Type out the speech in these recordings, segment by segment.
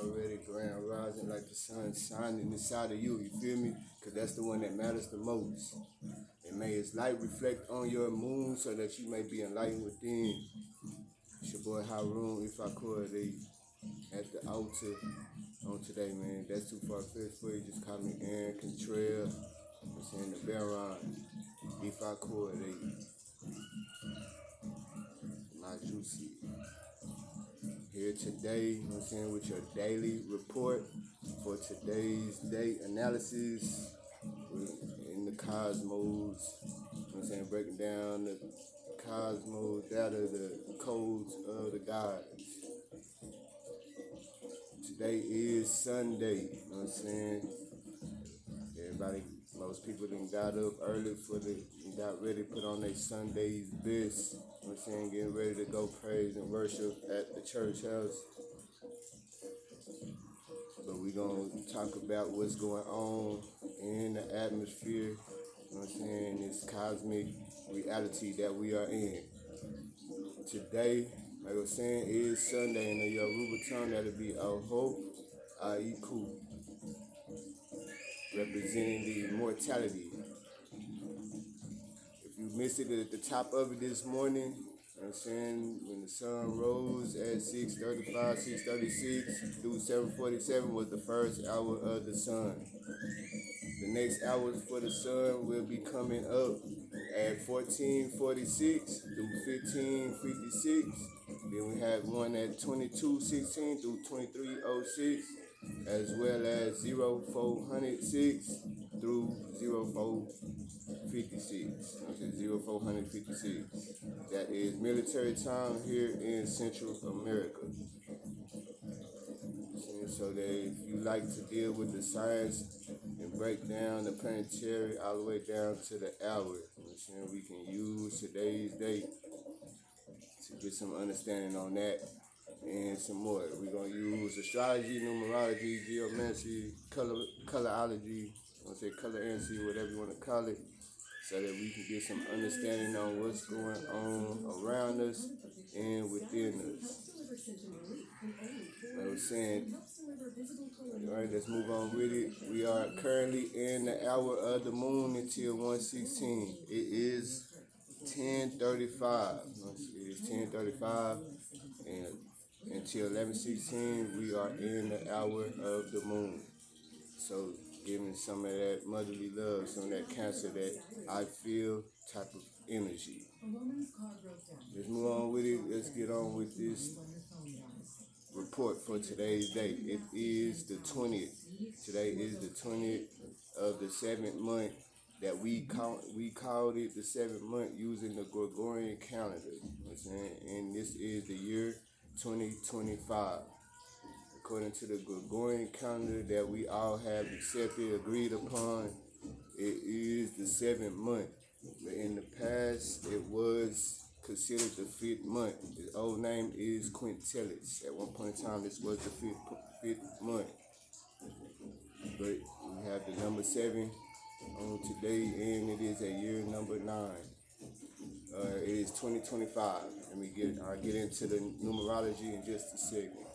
already grand rising like the sun shining inside of you, you feel me? Because that's the one that matters the most. And may its light reflect on your moon so that you may be enlightened within. It's your boy Harun, if I could, at the altar on today, man. That's too far fetched for you. Just call me Aaron Contrell. I'm saying the Baron, if I could, my juicy. Here today, you know what I'm saying, with your daily report for today's date analysis in the cosmos, you know what I'm saying, breaking down the cosmos data, the codes of the gods. Today is Sunday, you know what I'm saying? Most people done got up early got ready to put on their Sunday's best, you know what I'm saying, getting ready to go praise and worship at the church house. But we're going to talk about what's going on in the atmosphere, you know what I'm saying, this cosmic reality that we are in. Today, like I was saying, is Sunday, and in your Yoruba tongue, that'll be Aho Aiku, representing the immortality. If you missed it at the top of it this morning, you know what I'm saying, when the sun rose at 6:35, 6:36 through 7:47 was the first hour of the sun. The next hours for the sun will be coming up at 14:46 through 15:56. Then we have one at 22:16 through 23:06, as well as 0406 through 0456. Okay, 0456. That is military time here in Central America. So that if you like to deal with the science and break down the planetary all the way down to the hour, you know what I'm saying, we can use today's date to get some understanding on that and some more. We're going to use astrology, numerology, geomancy, colorology, colorancy, whatever you want to call it, so that we can get some understanding on what's going on around us and within us. Like I was saying, all right, let's move on with it. We are currently in the hour of the moon until 1:16. It is 10:35. It is 10:35, and until 11:16, we are in the hour of the moon. So, giving some of that motherly love, some of that Cancer that I feel type of energy. Let's move on with it. Let's get on with this report for today's date. It is the 20th. Today is the 20th of the 7th month that we called it the 7th month using the Gregorian calendar. You know what I'm saying? And this is the year 2025. According to the Gregorian calendar that we all have accepted, agreed upon, it is the 7th month. But in the past, it was considered the 5th month. The old name is Quintilis. At one point in time, this was the fifth month. But we have the number 7 on today, and it is a year number 9. It is 2025. I'll get into the numerology in just a second.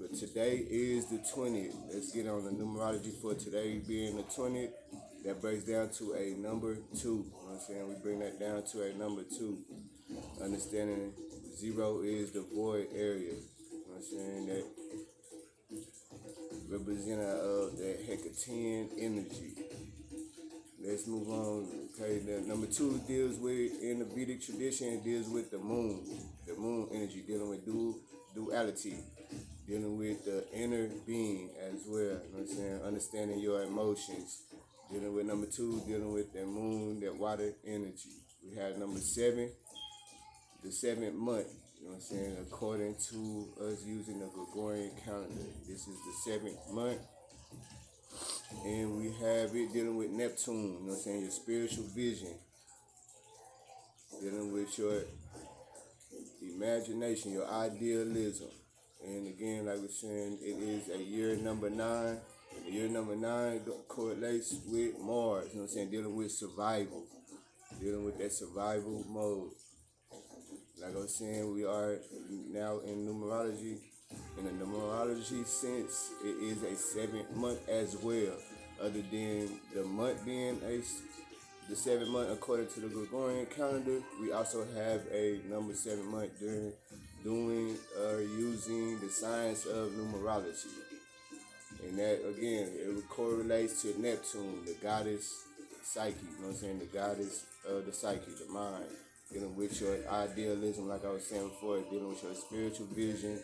But today is the 20th. Let's get on the numerology for today being the 20th. That breaks down to a number 2. You know what I'm saying? We bring that down to a number 2. Understanding 0 is the void area. You know what I'm saying? That representative of that Hecatian energy. Let's move on. Okay, the number 2 deals with, in the Vedic tradition, it deals with the moon energy, dealing with duality, dealing with the inner being as well. You know what I'm saying? Understanding your emotions. Dealing with number 2, dealing with the moon, that water energy. We have number 7, the 7th month. You know what I'm saying? According to us using the Gregorian calendar, this is the 7th month. And we have it dealing with Neptune, you know what I'm saying, your spiritual vision, dealing with your imagination, your idealism. And again, like we're saying, it is a year number 9. The year number 9 correlates with Mars, you know what I'm saying, dealing with survival, dealing with that survival mode. Like I was saying, we are now in numerology In the numerology sense, it is a 7th month as well. Other than the month being the 7th month according to the Gregorian calendar, we also have a number 7 month during doing or using the science of numerology. And that again, it correlates to Neptune, the goddess psyche, you know what I'm saying? The goddess of the psyche, the mind, dealing with your idealism, like I was saying before, dealing with your spiritual vision,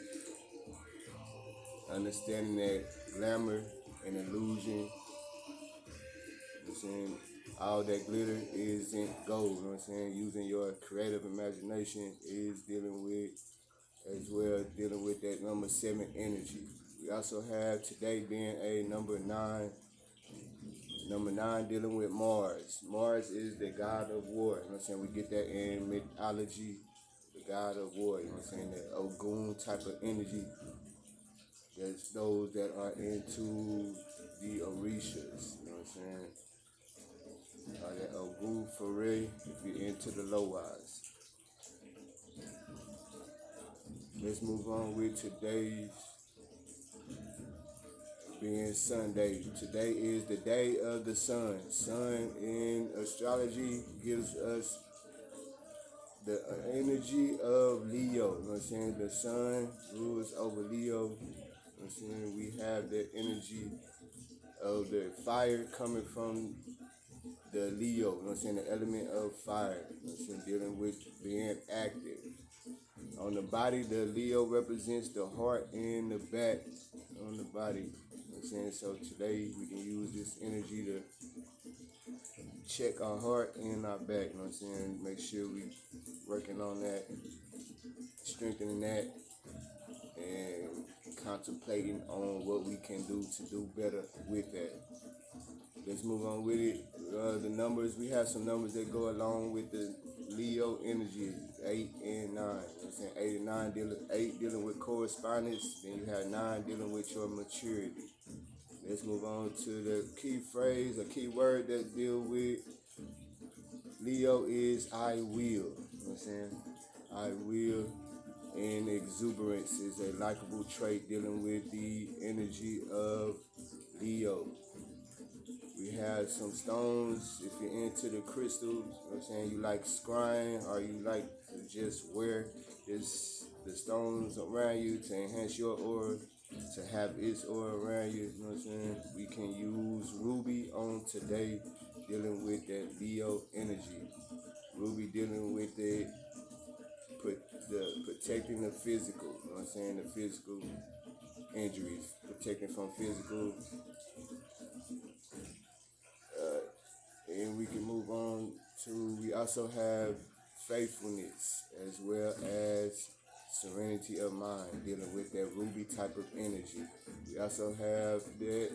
understanding that glamour and illusion, you know what I'm saying? All that glitter isn't gold, you know what I'm saying? Using your creative imagination is dealing with, as well, dealing with that number 7 energy. We also have today being a number 9. Number 9 dealing with Mars. Mars is the god of war, you know what I'm saying? We get that in mythology, the god of war, you know what I'm saying? That Ogun type of energy. There's those that are into the Orishas, you know what I'm saying? That Ogun Foray, if you're into the Lowise. Let's move on with today's being Sunday. Today is the day of the sun. Sun in astrology gives us the energy of Leo. You know what I'm saying? The sun rules over Leo. You know what I'm saying? We have the energy of the fire coming from the Leo. You know what I'm saying? The element of fire. You know what I'm saying? Dealing with being active. On the body, the Leo represents the heart and the back on the body. You know what I'm saying? So today we can use this energy to check our heart and our back. You know what I'm saying? Make sure we working on that, strengthening that, and contemplating on what we can do to do better with that. Let's move on with it. The numbers, we have some numbers that go along with the Leo energy, 8 and 9. You know what I'm saying? 8 and 9 8 dealing with correspondence, then you have 9 dealing with your maturity. Let's move on to the key phrase, a key word that deal with Leo is I will. You know what I'm saying? I will. And exuberance is a likable trait dealing with the energy of Leo. We have some stones. If you're into the crystals, you know what I'm saying, you like scrying or you like to just wear the stones around you to enhance your aura, to have its aura around you, you know what I'm saying? We can use ruby on today, dealing with that Leo energy. Ruby dealing with the protecting the physical, you know what I'm saying? The physical injuries, protecting from physical. And we can move on to, we also have faithfulness as well as serenity of mind, dealing with that ruby type of energy. We also have that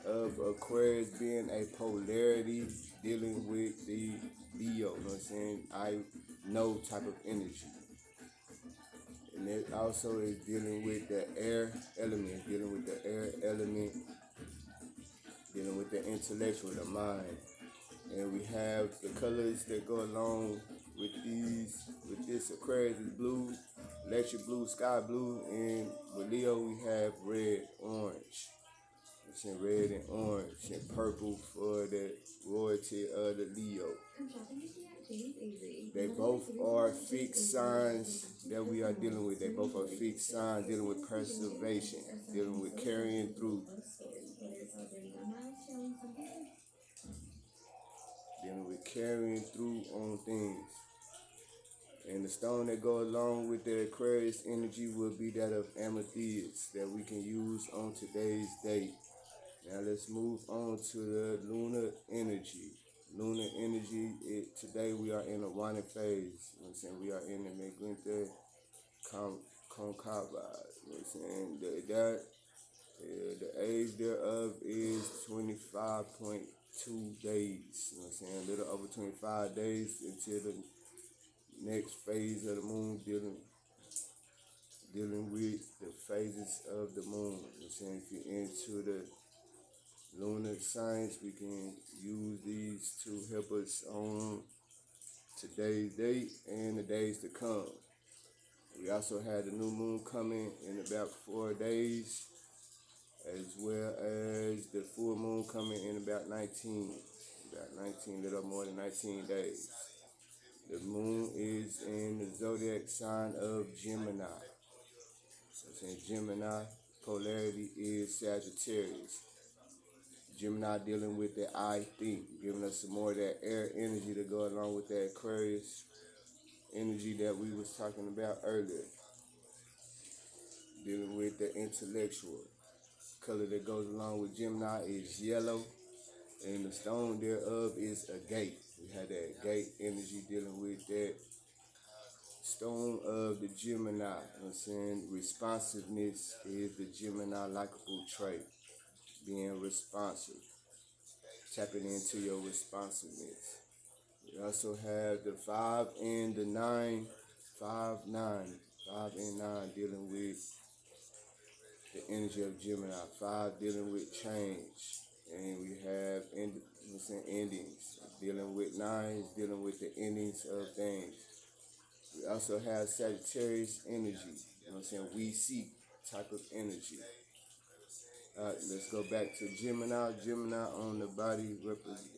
of Aquarius being a polarity, dealing with the Leo, you know what I'm saying? I know type of energy. And it also is dealing with the air element, dealing with the air element, dealing with the intellectual, the mind. And we have the colors that go along with this Aquarius is blue, electric blue, sky blue, and with Leo we have red, orange. It's in red and orange and purple for the royalty of the Leo. They both are fixed signs that we are dealing with. They both are fixed signs dealing with preservation, dealing with carrying through. Dealing with carrying through on things. And the stone that go along with the Aquarius energy will be that of amethyst that we can use on today's date. Now let's move on to the lunar energy. Lunar energy, today we are in a waning phase. You know what I'm saying? We are in the Megwinter Concava. You know what I'm saying? The age thereof is 25.2 days. You know what I'm saying? A little over 25 days until the next phase of the moon, dealing with the phases of the moon. You know what I'm saying? If you're into the lunar science, we can use these to help us on today's date and the days to come. We also had the new moon coming in about 4 days, as well as the full moon coming in about 19, little more than 19 days. The moon is in the zodiac sign of Gemini. So in Gemini, polarity is Sagittarius. Gemini dealing with the I think, giving us some more of that air energy to go along with that Aquarius energy that we was talking about earlier. Dealing with the intellectual. Color that goes along with Gemini is yellow, and the stone thereof is a gate. We had that gate energy dealing with that stone of the Gemini. You know what I'm saying? Responsiveness is the Gemini likable trait. Being responsive. Tapping into your responsiveness. We also have the 5 and the 9. 5, 9. 5 and 9 dealing with the energy of Gemini. 5 dealing with change. And we have endings. Dealing with 9s, dealing with the endings of things. We also have Sagittarius energy. You know what I'm saying? We seek type of energy. Let's go back to Gemini. Gemini on the body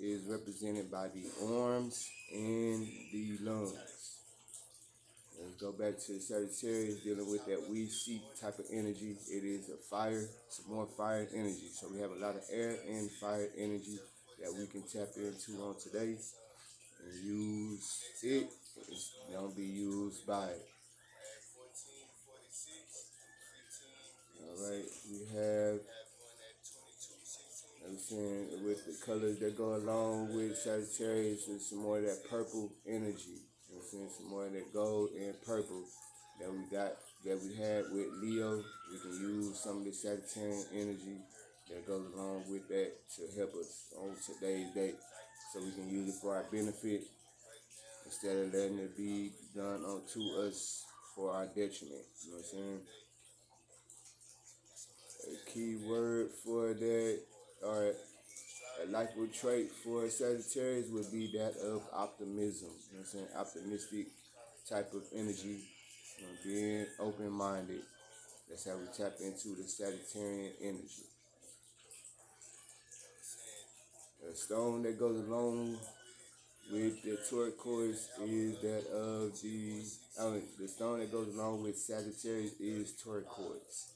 is represented by the arms and the lungs. Let's go back to Sagittarius, dealing with that we seek type of energy. It is a fire, some more fire energy. So we have a lot of air and fire energy that we can tap into on today and use it. Don't be used by it. All right, we have, I'm saying, with the colors that go along with Sagittarius, is some more of that purple energy. I'm saying, some more of that gold and purple that we had with Leo. We can use some of the Sagittarian energy that goes along with that to help us on today's date, so we can use it for our benefit instead of letting it be done unto us for our detriment. You know what I'm saying? A key word for that, or a likable trait for Sagittarius, would be that of optimism. You know what I'm saying? Optimistic type of energy, being open-minded. That's how we tap into the Sagittarian energy. The stone that goes along with the turquoise is that of the stone that goes along with Sagittarius is turquoise.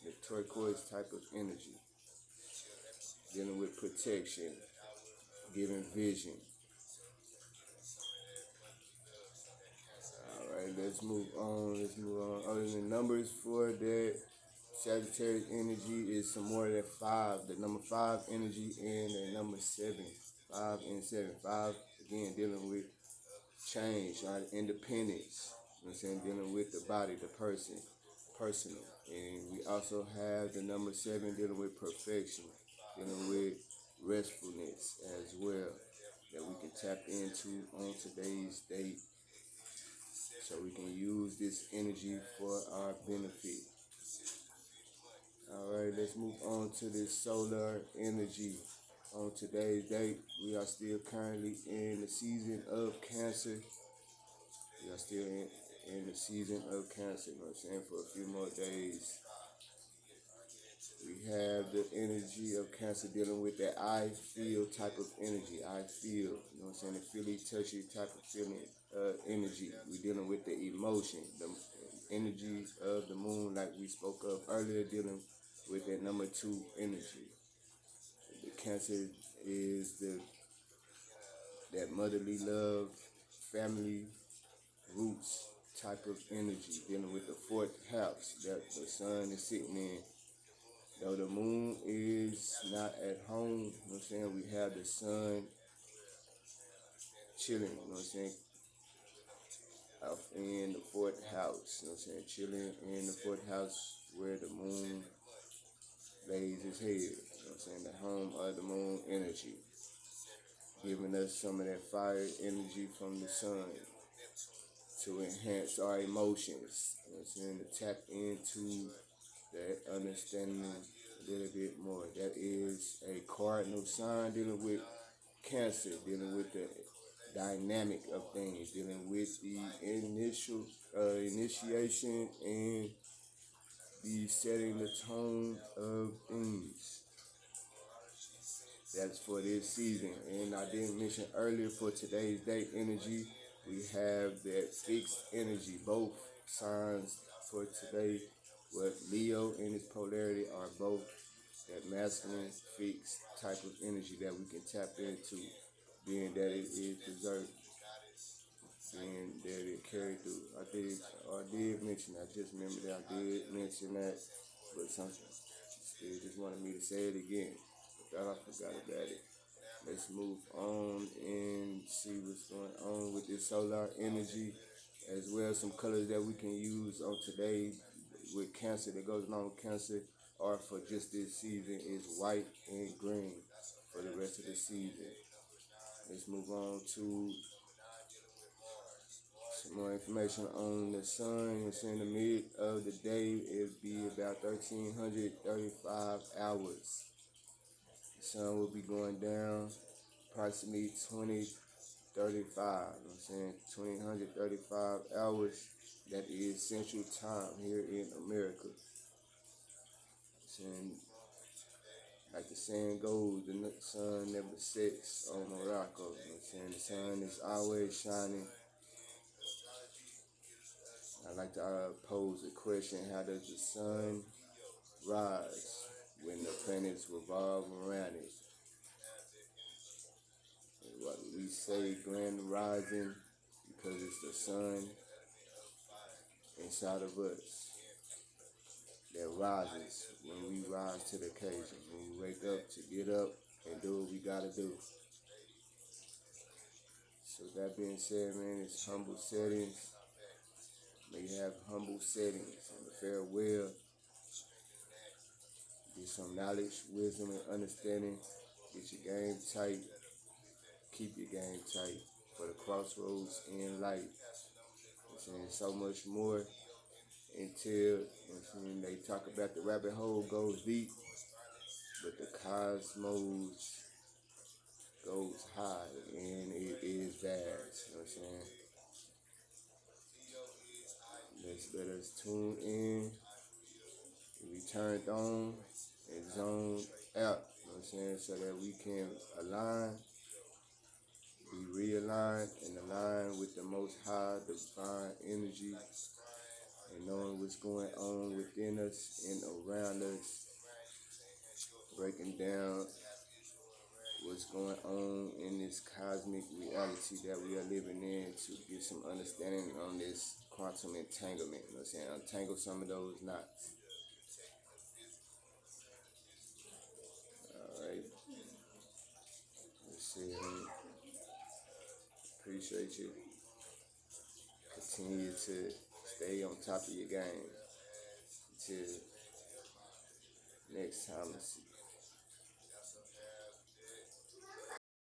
The turquoise type of energy. Dealing with protection, giving vision. Alright, let's move on. Other than numbers for that Sagittarius energy is some more of that 5, the number 5 energy, and the number 7. 5 and 7. 5, again, dealing with change, independence. You know what I'm saying? Dealing with the body, the person, personal. And we also have the number 7 dealing with perfection, dealing with restfulness as well, that we can tap into on today's date, so we can use this energy for our benefit. Alright, let's move on to this solar energy. On today's date, we are still currently in the season of Cancer. We are still in the season of Cancer, you know what I'm saying, for a few more days. We have the energy of Cancer dealing with that I feel type of energy. I feel, you know what I'm saying, the feely, touchy type of feeling, energy. We're dealing with the emotion, the energy of the moon, like we spoke of earlier, dealing with that number 2 energy. The Cancer is that motherly love, family, roots type of energy, dealing with the 4th house that the sun is sitting in. Though the moon is not at home, you know what I'm saying, we have the sun chilling, you know what I'm saying, out in the 4th house, you know what I'm saying, chilling in the 4th house where the moon lays his head, you know what I'm saying, the home of the moon energy, giving us some of that fire energy from the sun to enhance our emotions, you know what I'm saying, to tap into that understanding a little bit more. That is a cardinal sign dealing with Cancer, dealing with the dynamic of things, dealing with the initial initiation and the setting the tone of things. That's for this season. And I didn't mention earlier, for today's day energy, we have that fixed energy. Both signs for today, what Leo and his polarity are both that masculine fixed type of energy that we can tap into, being that it is preserved, being that it carried through. I did mention, I just remember that I did mention that, but something still just wanted me to say it again. Thought I forgot about it. Let's move on and see what's going on with this solar energy, as well as some colors that we can use on today with Cancer, that goes along with Cancer, or for just this season, is white and green for the rest of the season. Let's move on to some more information on the sun. It's in the mid of the day. It'll be about 1335 hours. The sun will be going down approximately 2035. You know what I'm saying? 2035 hours. That is Central Time here in America. Saying, like the saying goes, the sun never sets on Morocco. You know what I'm saying? The sun is always shining. I like to pose a question: how does the sun rise when the planets revolve around it? What we say, grand rising, because it's the sun inside of us that rises when we rise to the occasion. When we wake up to get up and do what we gotta do. So that being said, man, it's humble settings. May you have humble settings and farewell. Get some knowledge, wisdom, and understanding. Get your game tight. Keep your game tight for the crossroads in life. I'm saying so much more until they talk about the rabbit hole goes deep, but the cosmos goes high and it is vast. You know what I'm saying? Let us tune in, be turned on and zoned out. You know what I'm saying? So that we can align, be realigned and align with the most high divine energy, and knowing what's going on within us and around us, breaking down what's going on in this cosmic reality that we are living in, to get some understanding on this quantum entanglement. You know what I'm saying? Untangle some of those knots. Alright. Let's see. Appreciate you. Continue to stay on top of your game. Until next time.